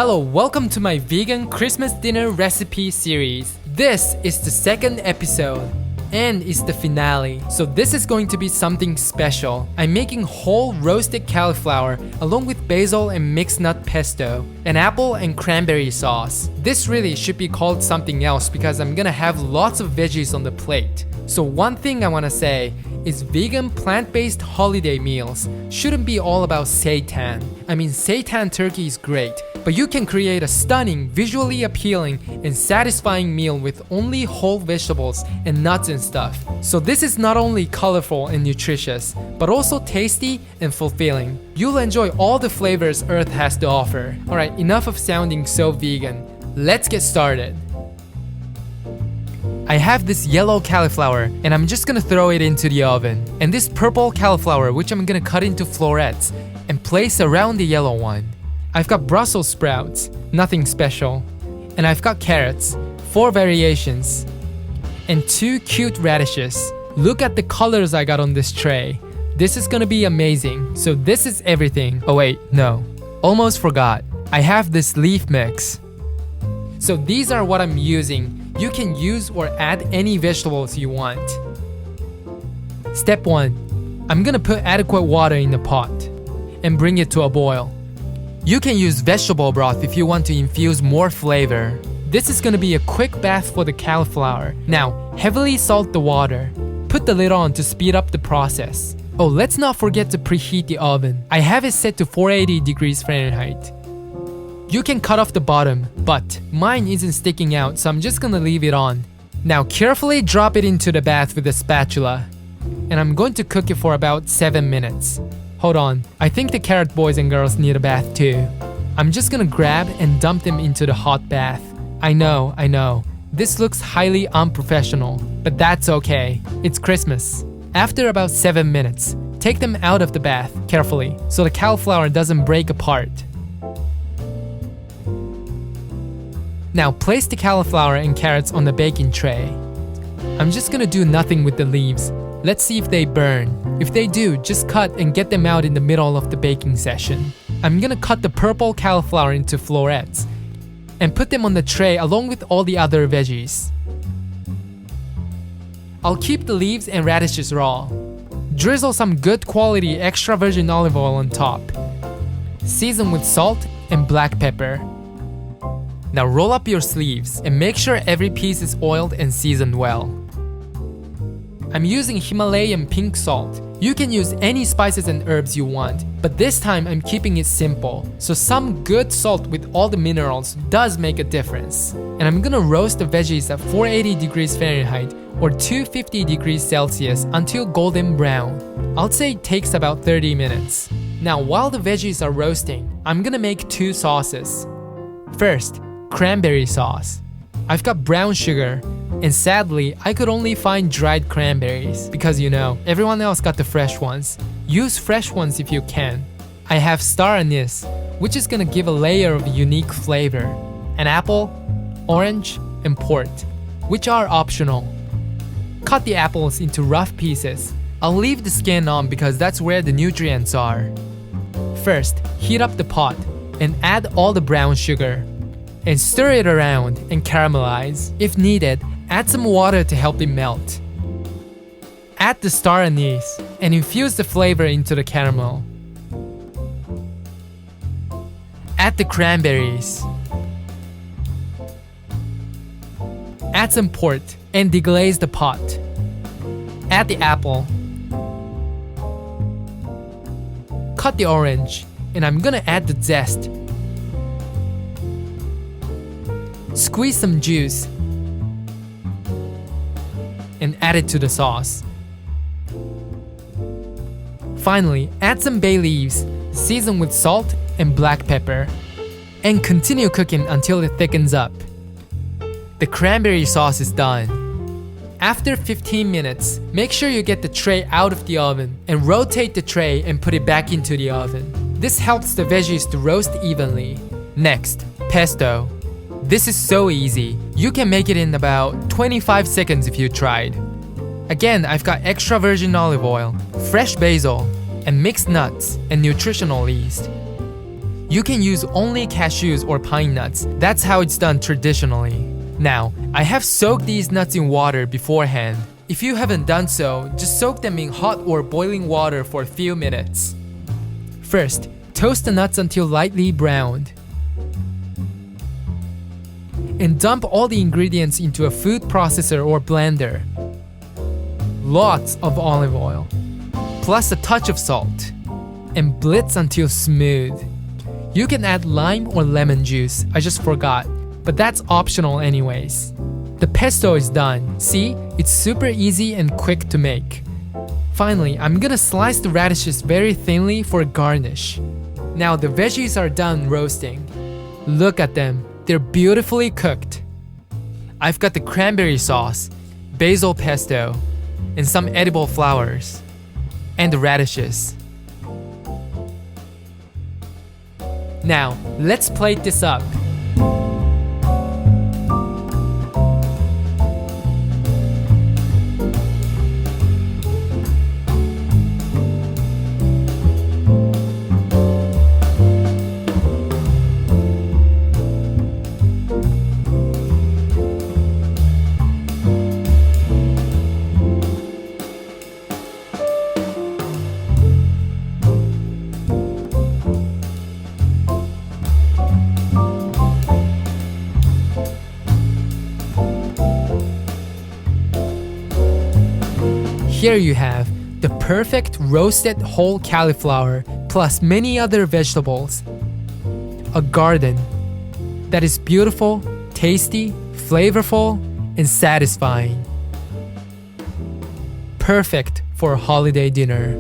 Hello, welcome to my vegan Christmas dinner recipe series. This is the second episode and it's the finale. So this is going to be something special. I'm making whole roasted cauliflower along with basil and mixed nut pesto, an apple and cranberry sauce. This really should be called something else because I'm gonna have lots of veggies on the plate. So one thing I wanna say is vegan plant-based holiday meals shouldn't be all about seitan. I mean, seitan turkey is great, but you can create a stunning, visually appealing, and satisfying meal with only whole vegetables and nuts and stuff. So this is not only colorful and nutritious, but also tasty and fulfilling. You'll enjoy all the flavors Earth has to offer. Alright, enough of sounding so vegan. Let's get started. I have this yellow cauliflower and I'm just gonna throw it into the oven. And this purple cauliflower, which I'm gonna cut into florets and place around the yellow one. I've got Brussels sprouts, nothing special. And I've got carrots, 4 variations. And 2 cute radishes. Look at the colors I got on this tray. This is gonna be amazing. So this is everything. Oh wait, no. Almost forgot. I have this leaf mix. So these are what I'm using. You can use or add any vegetables you want. Step 1. I'm gonna put adequate water in the pot and bring it to a boil. You can use vegetable broth if you want to infuse more flavor. This is gonna be a quick bath for the cauliflower. Now, heavily salt the water. Put the lid on to speed up the process. Oh, let's not forget to preheat the oven. I have it set to 480 degrees Fahrenheit. You can cut off the bottom, but mine isn't sticking out, so I'm just gonna leave it on. Now carefully drop it into the bath with a spatula. And I'm going to cook it for about 7 minutes. Hold on, I think the carrot boys and girls need a bath too. I'm just gonna grab and dump them into the hot bath. I know. This looks highly unprofessional, but that's okay. It's Christmas. After about 7 minutes, take them out of the bath carefully so the cauliflower doesn't break apart. Now place the cauliflower and carrots on the baking tray. I'm just gonna do nothing with the leaves. Let's see if they burn. If they do, just cut and get them out in the middle of the baking session. I'm gonna cut the purple cauliflower into florets and put them on the tray along with all the other veggies. I'll keep the leaves and radishes raw. Drizzle some good quality extra virgin olive oil on top. Season with salt and black pepper. Now roll up your sleeves and make sure every piece is oiled and seasoned well. I'm using Himalayan pink salt. You can use any spices and herbs you want, but this time I'm keeping it simple, so some good salt with all the minerals does make a difference. And I'm gonna roast the veggies at 480 degrees Fahrenheit or 250 degrees Celsius until golden brown. I'd say it takes about 30 minutes. Now while the veggies are roasting, I'm gonna make 2 sauces. First, cranberry sauce. I've got brown sugar, and sadly, I could only find dried cranberries because everyone else got the fresh ones. Use fresh ones if you can. I have star anise, which is gonna give a layer of unique flavor. An apple, orange, and port, which are optional. Cut the apples into rough pieces. I'll leave the skin on because that's where the nutrients are. First, heat up the pot and add all the brown sugar. And stir it around and caramelize. If needed, add some water to help it melt. Add the star anise and infuse the flavor into the caramel. Add the cranberries. Add some port and deglaze the pot. Add the apple. Cut the orange, and I'm gonna add the zest. Squeeze some juice and add it to the sauce. Finally, add some bay leaves, season with salt and black pepper, and continue cooking until it thickens up. The cranberry sauce is done. After 15 minutes, make sure you get the tray out of the oven and rotate the tray and put it back into the oven. This helps the veggies to roast evenly. Next, pesto. This is so easy. You can make it in about 25 seconds if you tried. Again, I've got extra virgin olive oil, fresh basil, and mixed nuts and nutritional yeast. You can use only cashews or pine nuts. That's how it's done traditionally. Now, I have soaked these nuts in water beforehand. If you haven't done so, just soak them in hot or boiling water for a few minutes. First, toast the nuts until lightly browned. And dump all the ingredients into a food processor or blender. Lots of olive oil, plus a touch of salt, and blitz until smooth. You can add lime or lemon juice, I just forgot, but that's optional anyways. The pesto is done. See, it's super easy and quick to make. Finally, I'm gonna slice the radishes very thinly for a garnish. Now the veggies are done roasting. Look at them, they're beautifully cooked. I've got the cranberry sauce, basil pesto, and some edible flowers, and the radishes. Now, let's plate this up. Here you have the perfect roasted whole cauliflower plus many other vegetables. A garden that is beautiful, tasty, flavorful, and satisfying. Perfect for a holiday dinner.